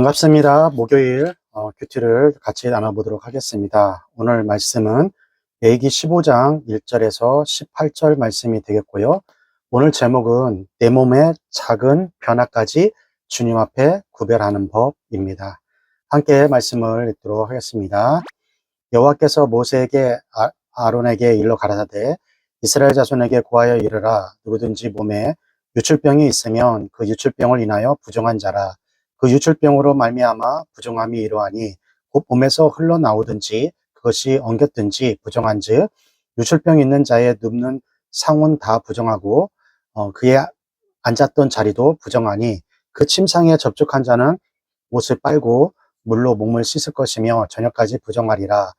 반갑습니다. 목요일 큐티를 같이 나눠보도록 하겠습니다. 오늘 말씀은 레위기 15장 1절에서 18절 말씀이 되겠고요. 오늘 제목은 내 몸의 작은 변화까지 주님 앞에 구별하는 법입니다. 함께 말씀을 읽도록 하겠습니다. 여호와께서 모세에게 아론에게 일러 가라사대 이스라엘 자손에게 고하여 이르라. 누구든지 몸에 유출병이 있으면 그 유출병을 인하여 부정한 자라. 그 유출병으로 말미암아 부정함이 이러하니 곧 몸에서 흘러나오든지 그것이 엉겼든지 부정한즉 유출병 있는 자의 눕는 상은 다 부정하고 그의 앉았던 자리도 부정하니 그 침상에 접촉한 자는 옷을 빨고 물로 몸을 씻을 것이며 저녁까지 부정하리라.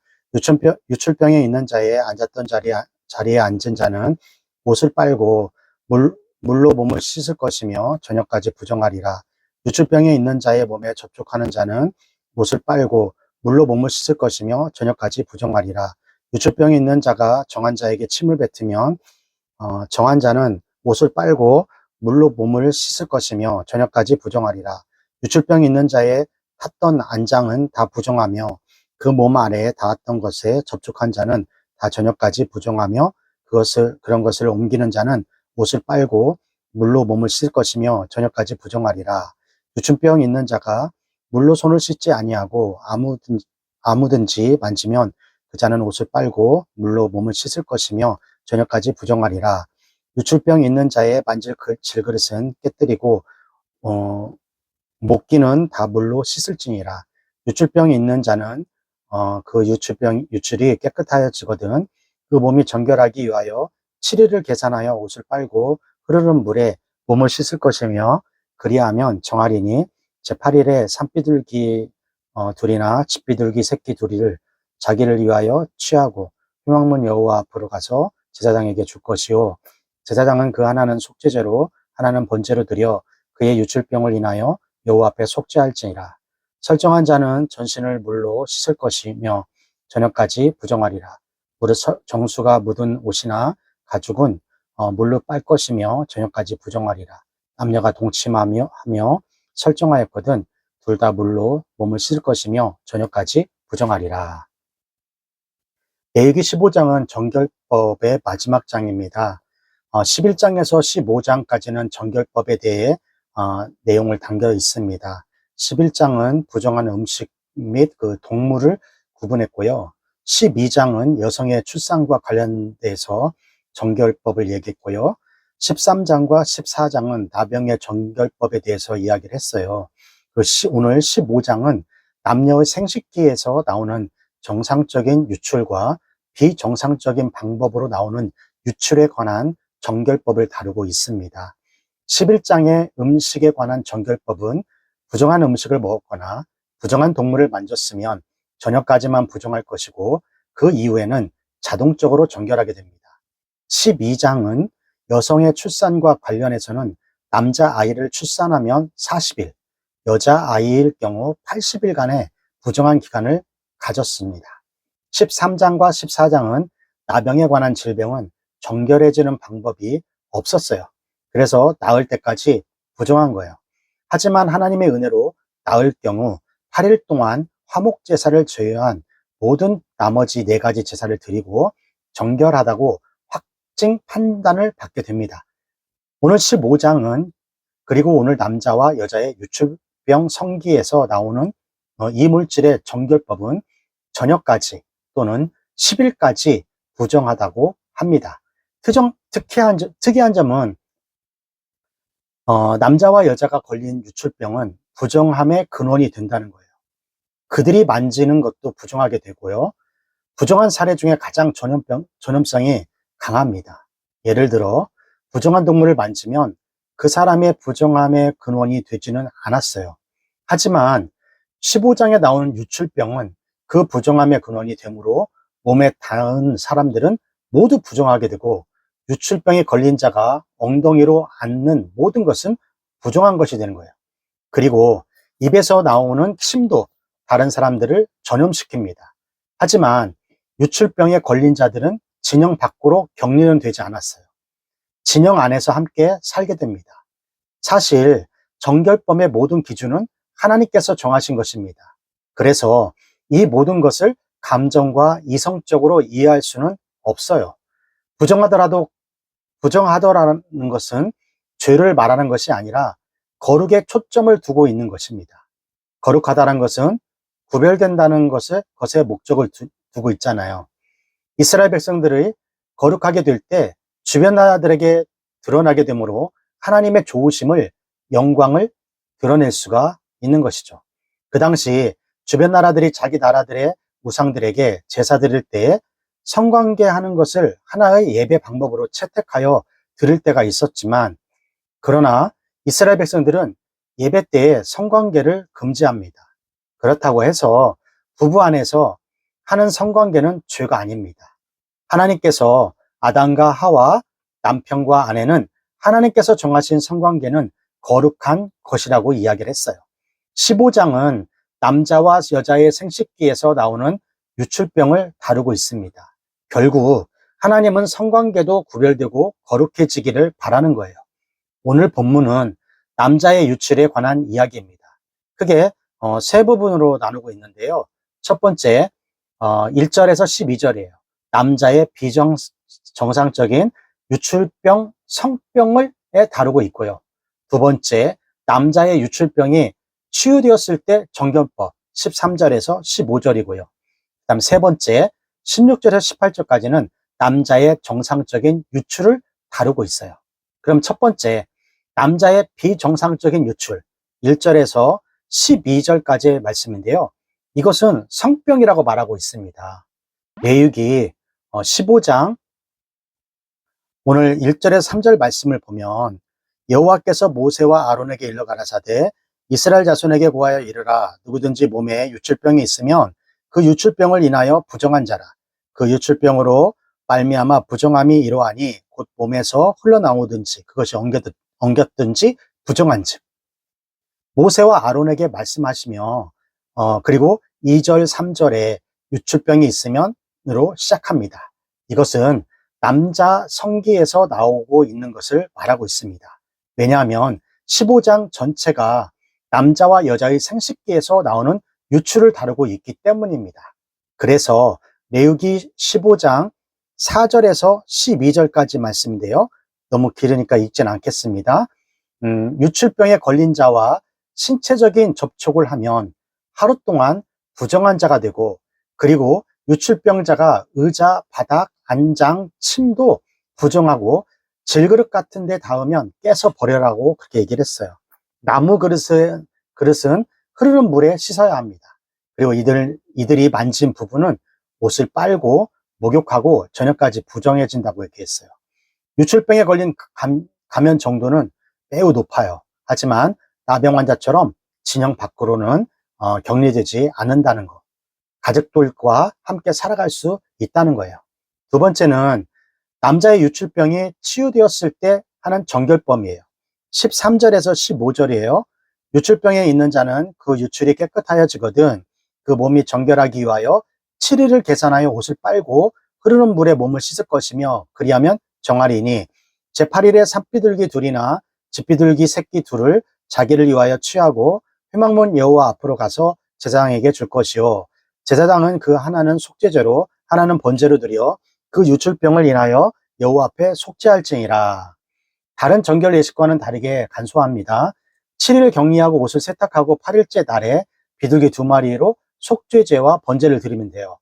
유출병에 있는 자의 앉았던 자리에 앉은 자는 옷을 빨고 물로 몸을 씻을 것이며 저녁까지 부정하리라. 유출병에 있는 자의 몸에 접촉하는 자는 옷을 빨고 물로 몸을 씻을 것이며 저녁까지 부정하리라. 유출병이 있는 자가 정한 자에게 침을 뱉으면 정한 자는 옷을 빨고 물로 몸을 씻을 것이며 저녁까지 부정하리라. 유출병이 있는 자의 탔던 안장은 다 부정하며 그 몸 아래에 닿았던 것에 접촉한 자는 다 저녁까지 부정하며 그런 것을 옮기는 자는 옷을 빨고 물로 몸을 씻을 것이며 저녁까지 부정하리라. 유출병 있는 자가 물로 손을 씻지 아니하고 아무든지 만지면 그 자는 옷을 빨고 물로 몸을 씻을 것이며 저녁까지 부정하리라. 유출병 있는 자의 만질 질그릇은 깨뜨리고 목기는 다 물로 씻을지니라. 유출병이 있는 자는 그 유출이 깨끗하여지거든 그 몸이 정결하기 위하여 7일을 계산하여 옷을 빨고 흐르는 물에 몸을 씻을 것이며 그리하면 정하리니 제8일에 산비둘기 둘이나 집비둘기 새끼 둘을 자기를 위하여 취하고 회막문 여호와 앞으로 가서 제사장에게 줄 것이요 제사장은 그 하나는 속죄제로 하나는 번제로 드려 그의 유출병을 인하여 여호와 앞에 속죄할지니라. 설정한 자는 전신을 물로 씻을 것이며 저녁까지 부정하리라. 무릇 정수가 묻은 옷이나 가죽은 물로 빨 것이며 저녁까지 부정하리라. 남녀가 동침하며 설정하였거든 둘 다 물로 몸을 씻을 것이며 저녁까지 부정하리라. 레위기 15장은 정결법의 마지막 장입니다. 11장에서 15장까지는 정결법에 대해 내용을 담겨 있습니다. 11장은 부정한 음식 및 그 동물을 구분했고요. 12장은 여성의 출산과 관련돼서 정결법을 얘기했고요. 13장과 14장은 나병의 정결법에 대해서 이야기를 했어요. 오늘 15장은 남녀의 생식기에서 나오는 정상적인 유출과 비정상적인 방법으로 나오는 유출에 관한 정결법을 다루고 있습니다. 11장의 음식에 관한 정결법은 부정한 음식을 먹었거나 부정한 동물을 만졌으면 저녁까지만 부정할 것이고 그 이후에는 자동적으로 정결하게 됩니다. 12장은 여성의 출산과 관련해서는 남자 아이를 출산하면 40일, 여자 아이일 경우 80일간의 부정한 기간을 가졌습니다. 13장과 14장은 나병에 관한 질병은 정결해지는 방법이 없었어요. 그래서 나을 때까지 부정한 거예요. 하지만 하나님의 은혜로 나을 경우 8일 동안 화목제사를 제외한 모든 나머지 4가지 제사를 드리고 정결하다고 확증 판단을 받게 됩니다. 오늘 15장은 그리고 오늘 남자와 여자의 유출병 성기에서 나오는 이 물질의 정결법은 저녁까지 또는 10일까지 부정하다고 합니다. 특이한 점은 남자와 여자가 걸린 유출병은 부정함의 근원이 된다는 거예요. 그들이 만지는 것도 부정하게 되고요. 부정한 사례 중에 가장 전염성이 강합니다. 예를 들어 부정한 동물을 만지면 그 사람의 부정함의 근원이 되지는 않았어요. 하지만 15장에 나오는 유출병은 그 부정함의 근원이 되므로 몸에 닿은 사람들은 모두 부정하게 되고 유출병에 걸린 자가 엉덩이로 앉는 모든 것은 부정한 것이 되는 거예요. 그리고 입에서 나오는 침도 다른 사람들을 전염시킵니다. 하지만 유출병에 걸린 자들은 진영 밖으로 격리는 되지 않았어요. 진영 안에서 함께 살게 됩니다. 사실 정결법의 모든 기준은 하나님께서 정하신 것입니다. 그래서 이 모든 것을 감정과 이성적으로 이해할 수는 없어요. 부정하더라는 것은 죄를 말하는 것이 아니라 거룩에 초점을 두고 있는 것입니다. 거룩하다는 것은 구별된다는 것에 목적을 두고 있잖아요. 이스라엘 백성들이 거룩하게 될 때 주변 나라들에게 드러나게 되므로 하나님의 좋으심을, 영광을 드러낼 수가 있는 것이죠. 그 당시 주변 나라들이 자기 나라들의 우상들에게 제사 드릴 때 성관계하는 것을 하나의 예배 방법으로 채택하여 드릴 때가 있었지만, 그러나 이스라엘 백성들은 예배 때에 성관계를 금지합니다. 그렇다고 해서 부부 안에서 하는 성관계는 죄가 아닙니다. 하나님께서 아담과 하와, 남편과 아내는 하나님께서 정하신 성관계는 거룩한 것이라고 이야기를 했어요. 15장은 남자와 여자의 생식기에서 나오는 유출병을 다루고 있습니다. 결국 하나님은 성관계도 구별되고 거룩해지기를 바라는 거예요. 오늘 본문은 남자의 유출에 관한 이야기입니다. 크게 세 부분으로 나누고 있는데요. 첫 번째, 1절에서 12절이에요. 남자의 비정상적인 유출병, 성병을 다루고 있고요. 두 번째, 남자의 유출병이 치유되었을 때 정결법 13절에서 15절이고요. 그다음 세 번째, 16절에서 18절까지는 남자의 정상적인 유출을 다루고 있어요. 그럼 첫 번째, 남자의 비정상적인 유출 1절에서 12절까지의 말씀인데요. 이것은 성병이라고 말하고 있습니다. 레위기 15장 오늘 1절에서 3절 말씀을 보면, 여호와께서 모세와 아론에게 일러 가라사대 이스라엘 자손에게 고하여 이르라. 누구든지 몸에 유출병이 있으면 그 유출병을 인하여 부정한 자라. 그 유출병으로 말미암아 부정함이 이러하니 곧 몸에서 흘러나오든지 그것이 엉겼든지 부정한즉. 모세와 아론에게 말씀하시며 그리고 2절 3절에 유출병이 있으면으로 시작합니다. 이것은 남자 성기에서 나오고 있는 것을 말하고 있습니다. 왜냐하면 15장 전체가 남자와 여자의 생식기에서 나오는 유출을 다루고 있기 때문입니다. 그래서 레위기 15장 4절에서 12절까지 말씀인데요. 너무 길으니까 읽진 않겠습니다. 유출병에 걸린 자와 신체적인 접촉을 하면 하루 동안 부정한 자가 되고, 그리고 유출병자가 의자, 바닥, 안장, 침도 부정하고 질그릇 같은 데 닿으면 깨서 버려라고 그렇게 얘기를 했어요. 나무 그릇은 흐르는 물에 씻어야 합니다. 그리고 이들이 만진 부분은 옷을 빨고 목욕하고 저녁까지 부정해진다고 얘기했어요. 유출병에 걸린 감염 정도는 매우 높아요. 하지만 나병 환자처럼 진영 밖으로는 격리되지 않는다는 것. 가족들과 함께 살아갈 수 있다는 거예요. 두 번째는 남자의 유출병이 치유되었을 때 하는 정결법이에요. 13절에서 15절이에요. 유출병에 있는 자는 그 유출이 깨끗하여지거든 그 몸이 정결하기 위하여 7일을 계산하여 옷을 빨고 흐르는 물에 몸을 씻을 것이며, 그리하면 정하리니 제8일에 산비둘기 둘이나 쥐비둘기 새끼 둘을 자기를 위하여 취하고 회막문 여호와 앞으로 가서 제사장에게 줄 것이요, 제사장은 그 하나는 속죄제로 하나는 번제로 드려 그 유출병을 인하여 여호와 앞에 속죄할지니라. 다른 정결 예식과는 다르게 간소합니다. 7일 격리하고 옷을 세탁하고 8일째 날에 비둘기 2마리로 속죄제와 번제를 드리면 돼요.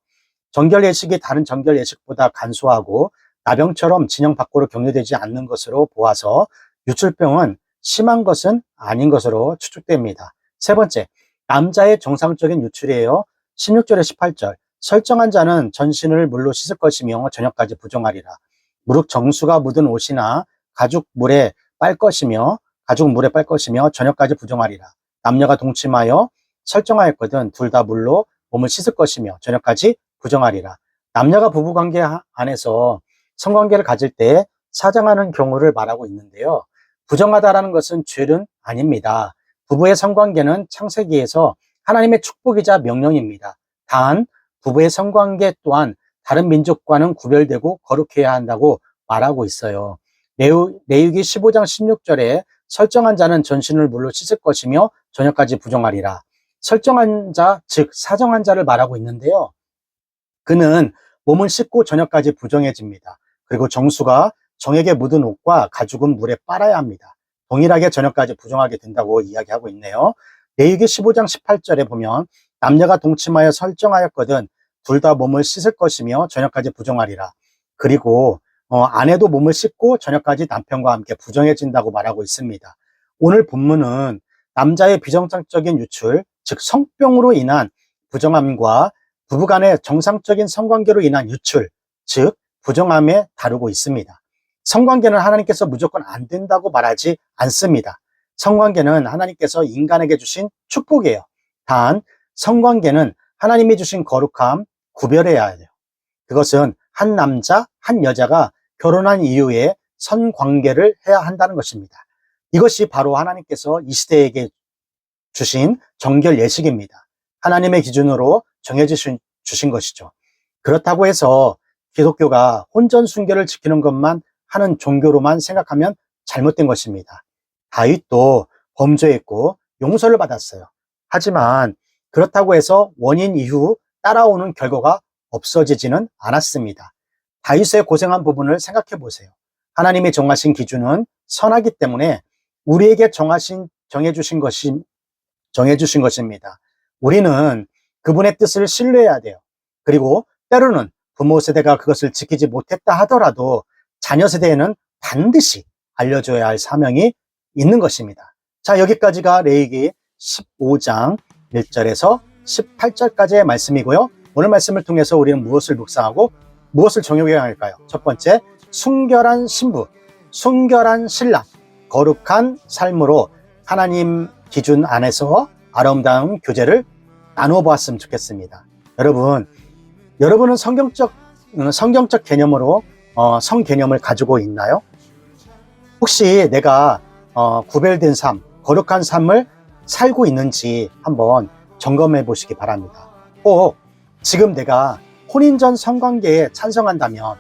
정결 예식이 다른 정결 예식보다 간소하고 나병처럼 진영 밖으로 격리되지 않는 것으로 보아서 유출병은 심한 것은 아닌 것으로 추측됩니다. 세 번째, 남자의 정상적인 유출이에요. 16절에 18절, 설정한 자는 전신을 물로 씻을 것이며 저녁까지 부정하리라. 무릇 정수가 묻은 옷이나 가죽 물에 빨 것이며 저녁까지 부정하리라. 남녀가 동침하여 설정하였거든 둘 다 물로 몸을 씻을 것이며 저녁까지 부정하리라. 남녀가 부부관계 안에서 성관계를 가질 때 사정하는 경우를 말하고 있는데요. 부정하다라는 것은 죄는 아닙니다. 부부의 성관계는 창세기에서 하나님의 축복이자 명령입니다. 단 부부의 성관계 또한 다른 민족과는 구별되고 거룩해야 한다고 말하고 있어요. 레위기 15장 16절에 설정한 자는 전신을 물로 씻을 것이며 저녁까지 부정하리라. 설정한 자, 즉 사정한 자를 말하고 있는데요. 그는 몸을 씻고 저녁까지 부정해집니다. 그리고 정수가 정에게 묻은 옷과 가죽은 물에 빨아야 합니다. 동일하게 저녁까지 부정하게 된다고 이야기하고 있네요. 레위기 15장 18절에 보면 남녀가 동침하여 설정하였거든 둘 다 몸을 씻을 것이며 저녁까지 부정하리라. 그리고 아내도 몸을 씻고 저녁까지 남편과 함께 부정해진다고 말하고 있습니다. 오늘 본문은 남자의 비정상적인 유출, 즉 성병으로 인한 부정함과 부부간의 정상적인 성관계로 인한 유출, 즉 부정함에 다루고 있습니다. 성관계는 하나님께서 무조건 안 된다고 말하지 않습니다. 성관계는 하나님께서 인간에게 주신 축복이에요. 단 성관계는 하나님이 주신 거룩함, 구별해야 해요. 그것은 한 남자, 한 여자가 결혼한 이후에 성관계를 해야 한다는 것입니다. 이것이 바로 하나님께서 이 시대에게 주신 정결 예식입니다. 하나님의 기준으로 정해주신 것이죠. 그렇다고 해서 기독교가 혼전 순결을 지키는 것만 하는 종교로만 생각하면 잘못된 것입니다. 다윗도 범죄했고 용서를 받았어요. 하지만 그렇다고 해서 원인 이후 따라오는 결과가 없어지지는 않았습니다. 다윗의 고생한 부분을 생각해 보세요. 하나님이 정하신 기준은 선하기 때문에 우리에게 정해주신 것입니다. 우리는 그분의 뜻을 신뢰해야 돼요. 그리고 때로는 부모 세대가 그것을 지키지 못했다 하더라도 자녀 세대에는 반드시 알려줘야 할 사명이 있는 것입니다. 자, 여기까지가 레위기 15장 1절에서 18절까지의 말씀이고요. 오늘 말씀을 통해서 우리는 무엇을 묵상하고 무엇을 적용해야 할까요? 첫 번째, 순결한 신부, 순결한 신랑, 거룩한 삶으로 하나님 기준 안에서 아름다운 교제를 나누어 보았으면 좋겠습니다. 여러분은 성경적 개념으로 성 개념을 가지고 있나요? 혹시 내가 구별된 삶, 거룩한 삶을 살고 있는지 한번 점검해 보시기 바랍니다. 꼭 지금 내가 혼인 전 성관계에 찬성한다면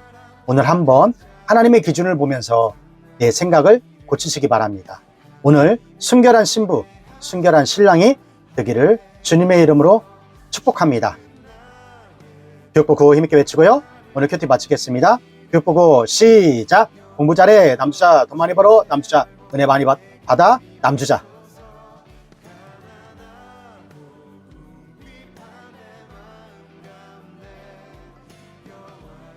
오늘 한번 하나님의 기준을 보면서 내 생각을 고치시기 바랍니다. 오늘 순결한 신부, 순결한 신랑이 되기를 주님의 이름으로 축복합니다. 교육보고 힘있게 외치고요. 오늘 큐티 마치겠습니다. 교육보고 시작! 공부 잘해 남주자, 돈 많이 벌어 남주자, 은혜 많이 받아 남주자.